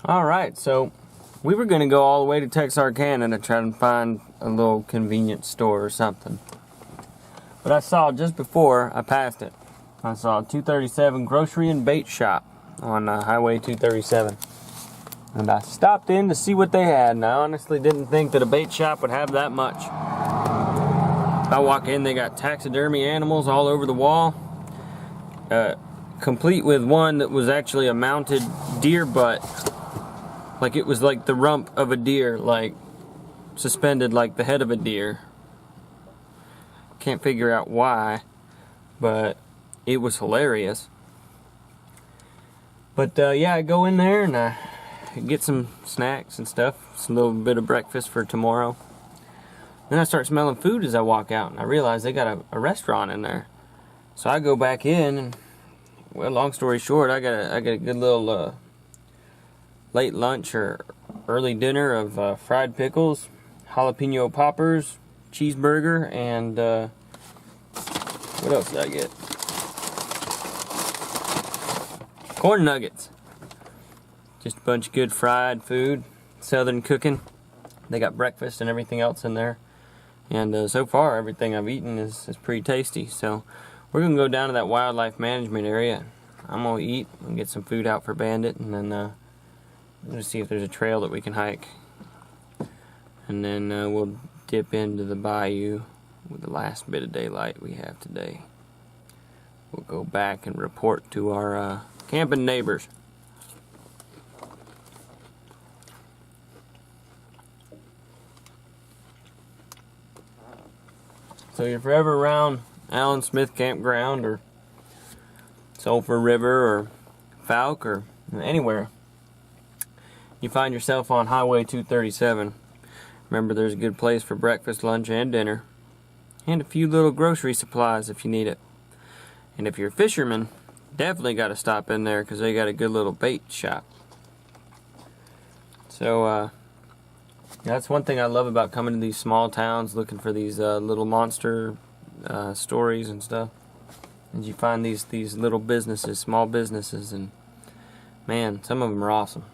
Alright, so we were going to go all the way to Texarkana to try and find a little convenience store or something. But I saw just before I passed it, I saw 237 Grocery and Bait Shop on Highway 237. And I stopped in to see what they had, and I honestly didn't think that a bait shop would have that much. I walk in, they got taxidermy animals all over the wall. Complete with one that was actually a mounted deer butt. Like it was like the rump of a deer, like suspended like the head of a deer. Can't figure out why, but it was hilarious. But yeah, I go in there and I get some snacks and stuff, just a little bit of breakfast for tomorrow. Then I start smelling food as I walk out, and I realize they got a restaurant in there. So I go back in, and well, long story short, I got a good little late lunch or early dinner of fried pickles, jalapeno poppers, cheeseburger, and what else did I get? Corn nuggets. Just a bunch of good fried food, southern cooking. They got breakfast and everything else in there. And so far, everything I've eaten is pretty tasty. So we're going to go down to that wildlife management area. I'm going to eat and get some food out for Bandit. And then we're going to see if there's a trail that we can hike. And then we'll dip into the bayou with the last bit of daylight we have today. We'll go back and report to our camping neighbors. So if you're ever around Allen Smith Campground or Sulphur River or Fouke or anywhere, you find yourself on Highway 237, remember there's a good place for breakfast, lunch, and dinner, and a few little grocery supplies if you need it. And if you're a fisherman, definitely got to stop in there because they got a good little bait shop. So that's one thing I love about coming to these small towns, looking for these little monster stories and stuff. And you find these little businesses, small businesses, and man, some of them are awesome.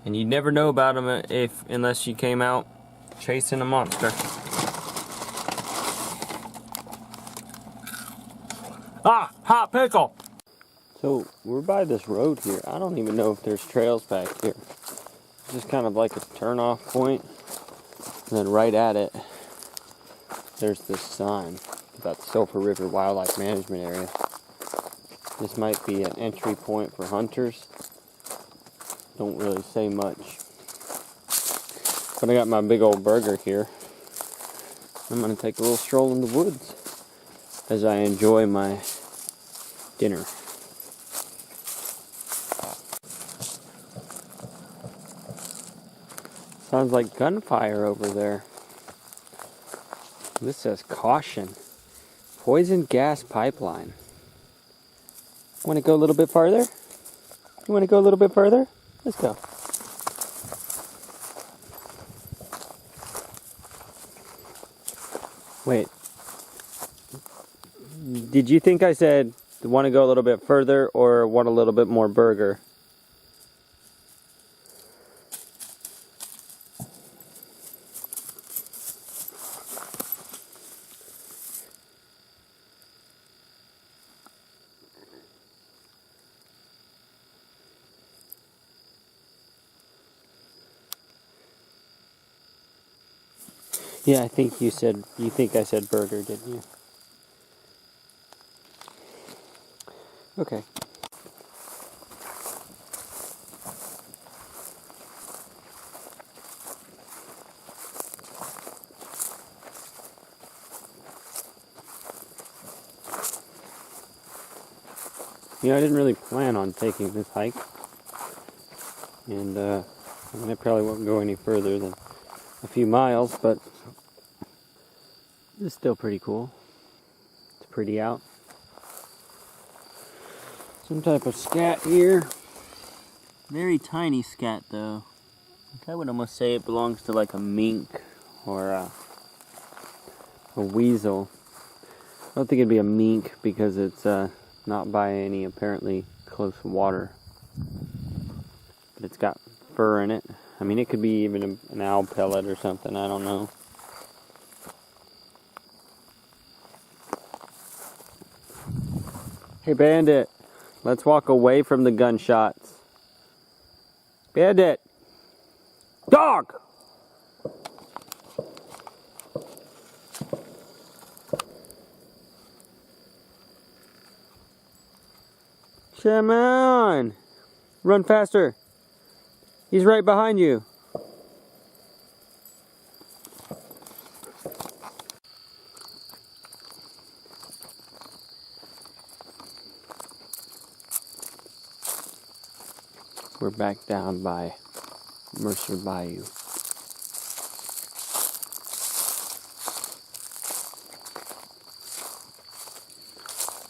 And you'd never know about them unless you came out chasing a monster. Ah, hot pickle! So we're by this road here. I don't even know if there's trails back here. Just kind of like a turn-off point, and then right at it, there's this sign about the Sulphur River Wildlife Management Area. This might be an entry point for hunters. Don't really say much. But I got my big old burger here. I'm going to take a little stroll in the woods as I enjoy my dinner. Sounds like gunfire over there. This says caution. Poison gas pipeline. Want to go a little bit farther? You want to go a little bit further? Let's go. Wait. Did you think I said want to go a little bit further or want a little bit more burger? Yeah, I think you think I said burger, didn't you? Okay. Yeah, I didn't really plan on taking this hike. And I probably won't go any further than a few miles, but it's still pretty cool. It's pretty out. Some type of scat here. Very tiny scat though. I would almost say it belongs to like a mink or a weasel. I don't think it'd be a mink because it's not by any apparently close water. but it's got fur in it. I mean, it could be even an owl pellet or something, I don't know. Hey, Bandit, let's walk away from the gunshots. Bandit! Dog! Come on! Run faster! He's right behind you. We're back down by Mercer Bayou.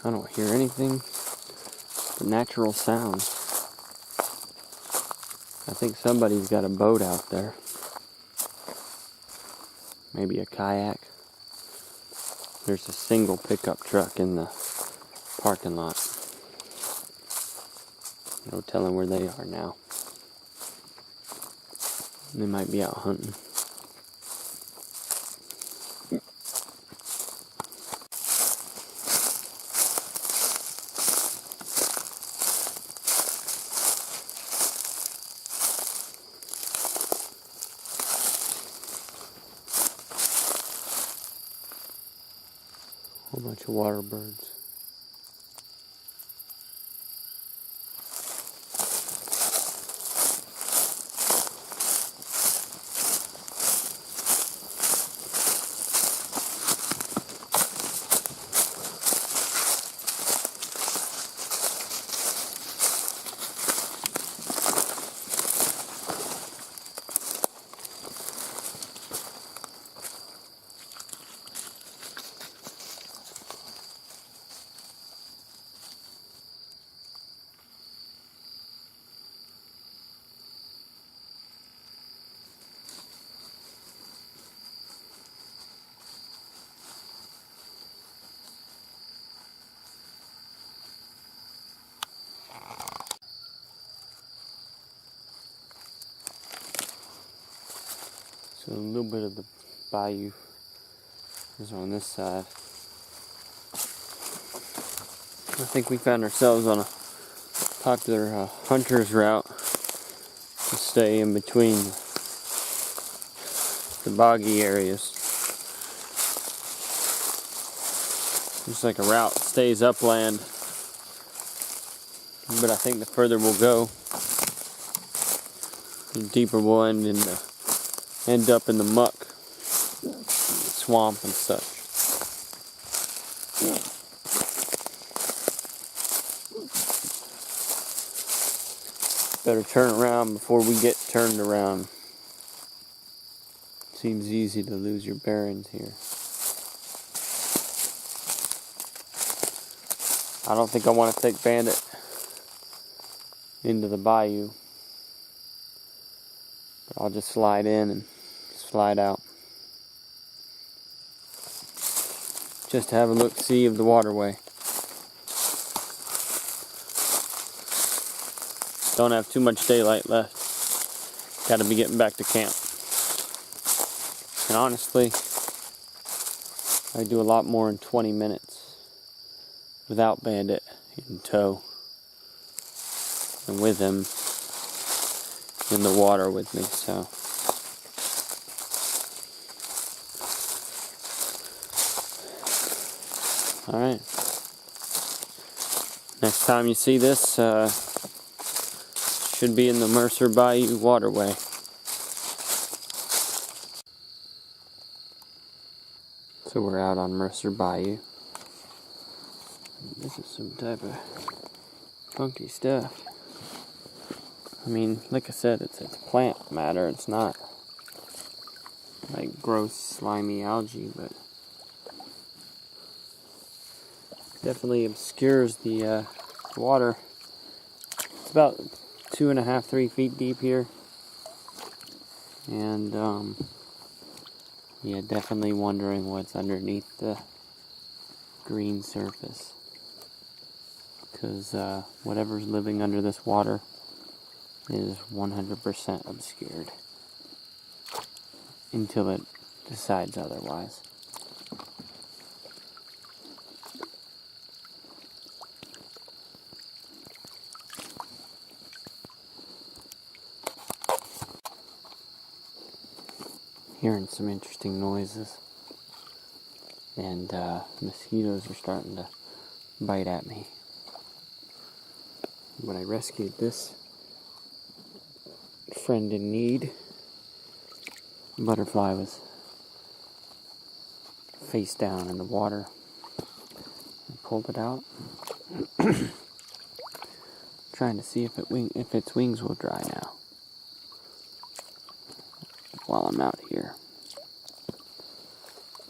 I don't hear anything but natural sounds. I think somebody's got a boat out there. Maybe a kayak. There's a single pickup truck in the parking lot. No telling where they are now. They might be out hunting. Whole bunch of water birds. So a little bit of the bayou is on this side. I think we found ourselves on a popular hunter's route to stay in between the boggy areas. Just like a route stays upland, but I think the further we'll go, the deeper we'll end up in the muck, swamp and such. Better turn around before we get turned around. Seems easy to lose your bearings here. I don't think I want to take Bandit into the bayou. But I'll just slide in and slide out. Just to have a look-see of the waterway. Don't have too much daylight left. Gotta be getting back to camp. And honestly, I do a lot more in 20 minutes without Bandit in tow and with him in the water with me, so. Alright. Next time you see this, should be in the Mercer Bayou waterway. So we're out on Mercer Bayou. This is some type of funky stuff. I mean, like I said, it's plant matter. It's not like gross, slimy algae, but definitely obscures the water. It's about 2.5, 3 feet deep here, and yeah, definitely wondering what's underneath the green surface, because whatever's living under this water is 100% obscured until it decides otherwise. Hearing some interesting noises, and mosquitoes are starting to bite at me. When I rescued this friend in need, butterfly was face down in the water. I pulled it out, trying to see if its wings will dry now while I'm out here.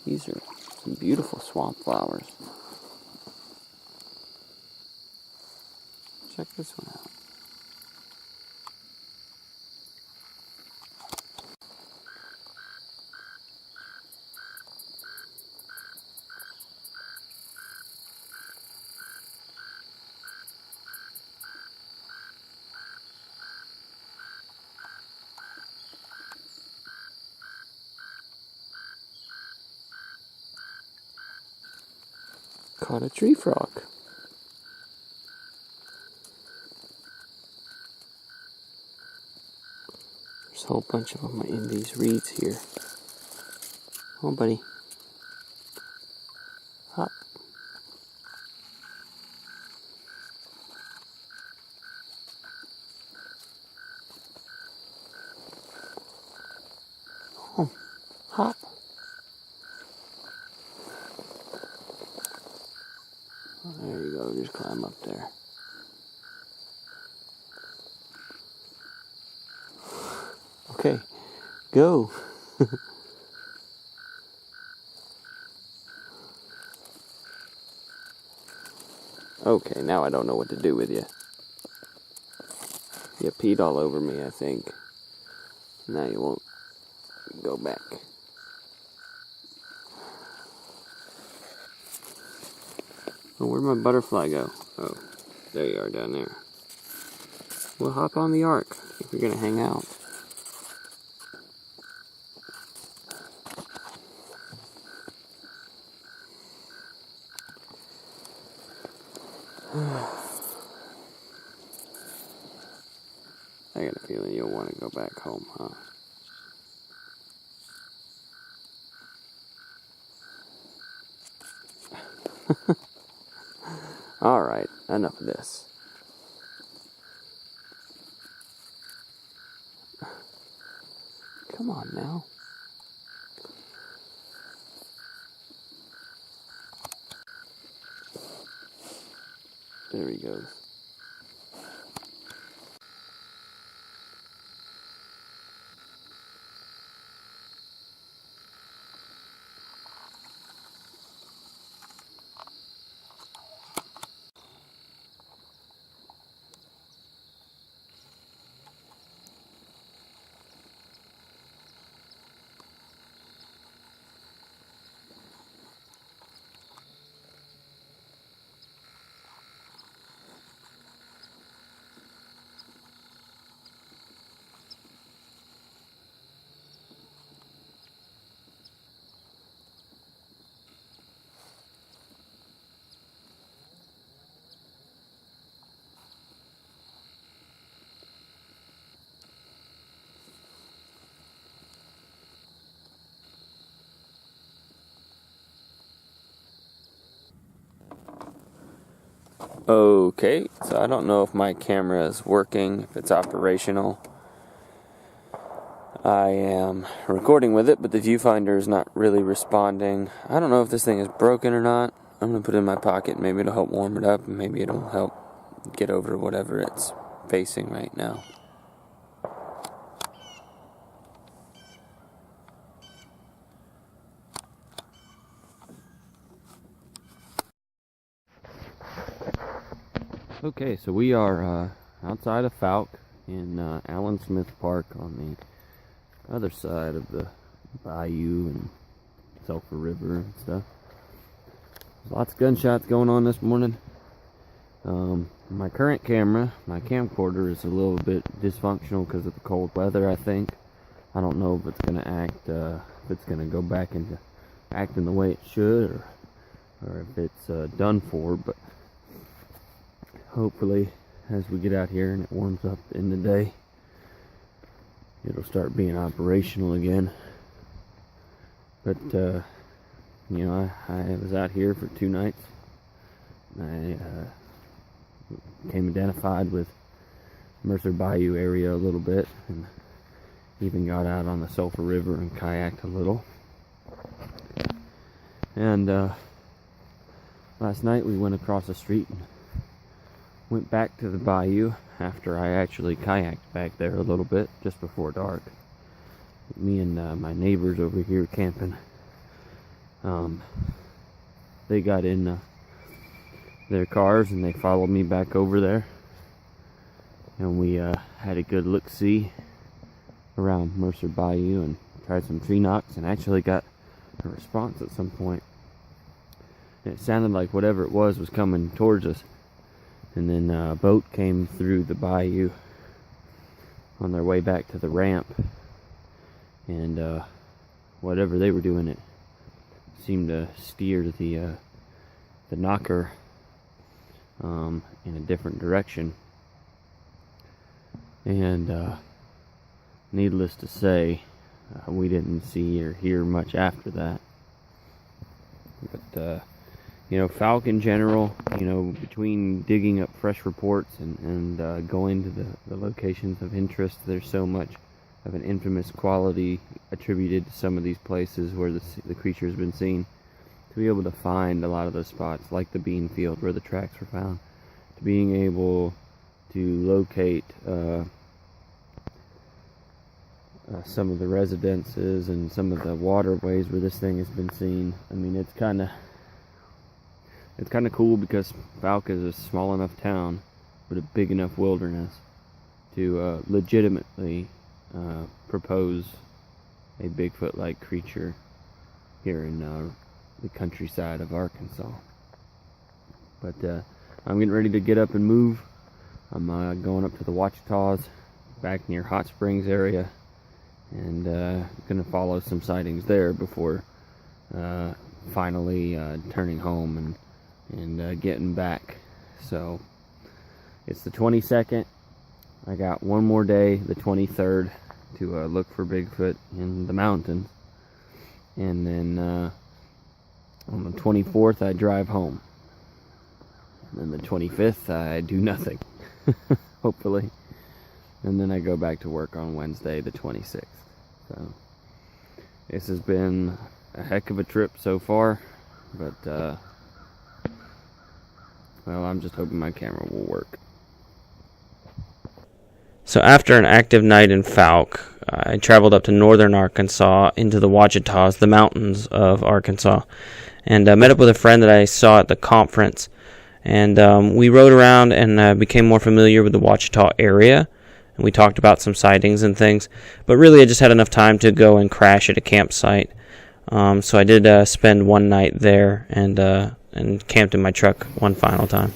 These are some beautiful swamp flowers. Check this one out. Caught a tree frog. There's a whole bunch of them in these reeds here. Oh, buddy. Hop. Oh, hop. There you go, just climb up there. Okay, go. Okay, now I don't know what to do with you. You peed all over me, I think. Now you won't go back. Oh, where'd my butterfly go? Oh, there you are down there. Well, hop on the ark if you're gonna hang out. I got a feeling you'll want to go back home, huh? Alright, enough of this. Come on now. There he goes. Okay, so I don't know if my camera is working, if it's operational. I am recording with it, but the viewfinder is not really responding. I don't know if this thing is broken or not. I'm going to put it in my pocket. Maybe it'll help warm it up, and maybe it'll help get over whatever it's facing right now. Okay, so we are outside of Fouke in Allen Smith Park on the other side of the Bayou and Sulphur River and stuff. There's lots of gunshots going on this morning. My current camera, my camcorder, is a little bit dysfunctional because of the cold weather, I think. I don't know if it's going to act, if it's going to go back into acting the way it should, or if it's done for, but hopefully as we get out here and it warms up in the day, it'll start being operational again. But, you know, I was out here for 2 nights. I became identified with Mercer Bayou area a little bit, and even got out on the Sulphur River and kayaked a little. And last night we went across the street and went back to the bayou after I actually kayaked back there a little bit just before dark. Me and my neighbors over here camping, they got in their cars and they followed me back over there, and we had a good look-see around Mercer Bayou and tried some tree knocks, and actually got a response at some point. And it sounded like whatever it was coming towards us. And then a boat came through the bayou on their way back to the ramp, and whatever they were doing, it seemed to steer the knocker in a different direction. And needless to say, we didn't see or hear much after that. But you know, Falk in general, you know, between digging up fresh reports and going to the locations of interest, there's so much of an infamous quality attributed to some of these places where the creature's been seen. To be able to find a lot of those spots, like the bean field where the tracks were found, to being able to locate some of the residences and some of the waterways where this thing has been seen. I mean, it's kind of cool because Falk is a small enough town but a big enough wilderness to legitimately propose a Bigfoot-like creature here in the countryside of Arkansas. But I'm getting ready to get up and move. I'm going up to the Washitas, back near Hot Springs area, and gonna follow some sightings there before finally turning home and getting back. So it's the 22nd. I got one more day, the 23rd, to look for Bigfoot in the mountains, and then on the 24th I drive home, and then the 25th I do nothing hopefully, and then I go back to work on Wednesday the 26th. So this has been a heck of a trip so far, but well, I'm just hoping my camera will work. So after an active night in Falk, I traveled up to northern Arkansas into the Washitas, the mountains of Arkansas, and met up with a friend that I saw at the conference. And we rode around and became more familiar with the Washita area. And we talked about some sightings and things. But really, I just had enough time to go and crash at a campsite. So I did spend one night there and camped in my truck one final time.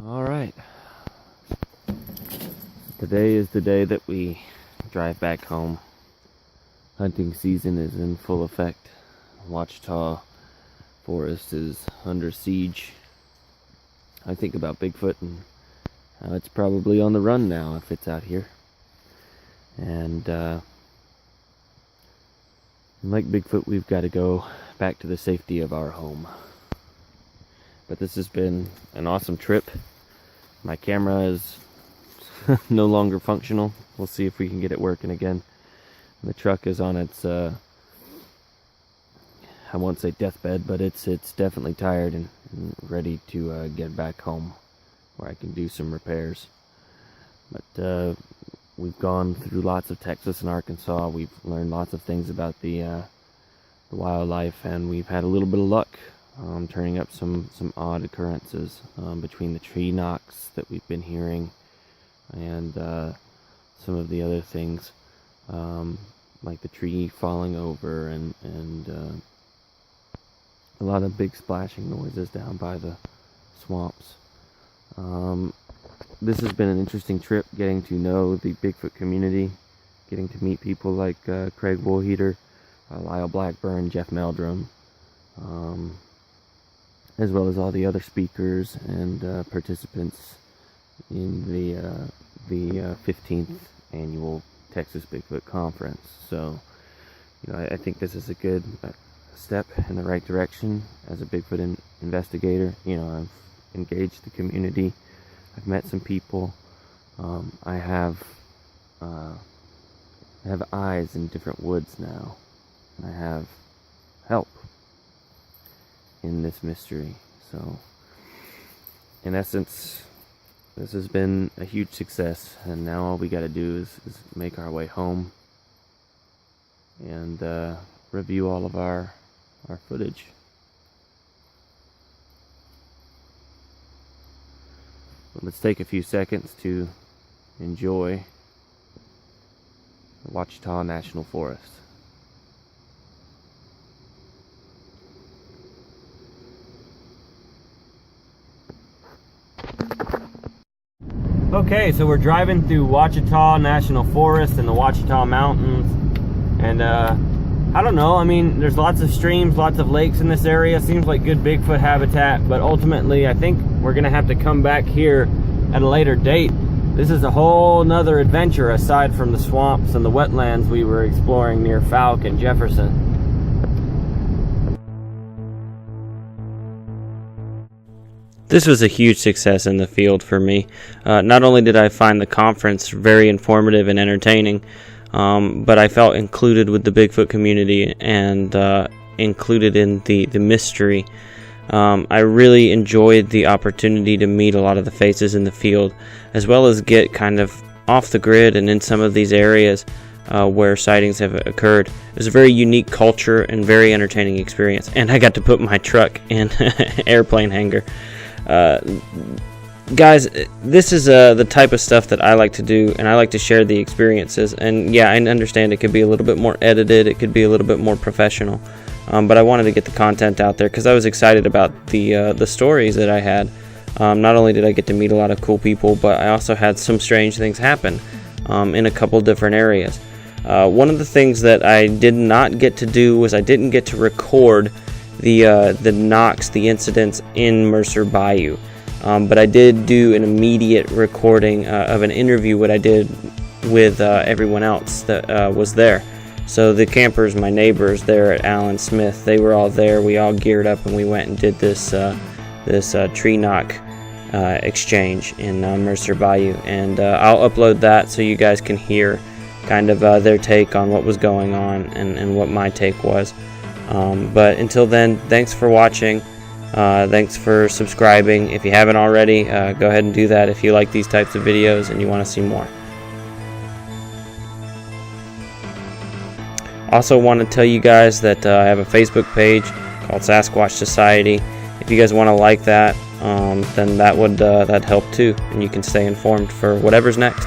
All right. Today is the day that we drive back home. Hunting season is in full effect. Washita Forest is under siege. I think about Bigfoot and how it's probably on the run now if it's out here. And like Bigfoot, we've got to go back to the safety of our home. But this has been an awesome trip. My camera is no longer functional. We'll see if we can get it working again. The truck is on its I won't say deathbed, but it's definitely tired and ready to get back home where I can do some repairs. But we've gone through lots of Texas and Arkansas. We've learned lots of things about the wildlife, and we've had a little bit of luck turning up some odd occurrences between the tree knocks that we've been hearing and some of the other things, like the tree falling over and a lot of big splashing noises down by the swamps. This has been an interesting trip, getting to know the Bigfoot community, getting to meet people like Craig Woolheater, Lyle Blackburn, Jeff Meldrum, as well as all the other speakers and participants in the 15th annual Texas Bigfoot Conference. So, I think this is a good step in the right direction as a Bigfoot investigator. I've engaged the community. I've met some people. I have eyes in different woods now, and I have help in this mystery. So, in essence, this has been a huge success, and now all we got to do is make our way home and review all of our footage. But let's take a few seconds to enjoy the Washita National Forest. Okay, so we're driving through Washita National Forest and the Washita Mountains, and I don't know, there's lots of streams, lots of lakes in this area. Seems like good Bigfoot habitat, but ultimately I think we're gonna have to come back here at a later date. This is a whole nother adventure aside from the swamps and the wetlands we were exploring near Falk and Jefferson. This was a huge success in the field for me. Not only did I find the conference very informative and entertaining, but I felt included with the Bigfoot community and included in the mystery. I really enjoyed the opportunity to meet a lot of the faces in the field, as well as get kind of off the grid and in some of these areas where sightings have occurred. It was a very unique culture and very entertaining experience, and I got to put my truck in airplane hangar. Guys, this is the type of stuff that I like to do, and I like to share the experiences. And yeah, I understand it could be a little bit more edited, it could be a little bit more professional, but I wanted to get the content out there because I was excited about the stories that I had. Not only did I get to meet a lot of cool people, but I also had some strange things happen in a couple different areas. One of the things that I did not get to do was I didn't get to record the knocks, the incidents in Mercer Bayou. But I did do an immediate recording of an interview what I did with everyone else that was there. So the campers, my neighbors there at Allen Smith, they were all there. We all geared up and we went and did this tree knock exchange in Mercer Bayou. And I'll upload that so you guys can hear kind of their take on what was going on and what my take was. But until then, thanks for watching. Thanks for subscribing. If you haven't already, go ahead and do that if you like these types of videos and you want to see more. Also want to tell you guys that I have a Facebook page called Sasquatch Society. If you guys want to like that, then that would that'd help too, and you can stay informed for whatever's next.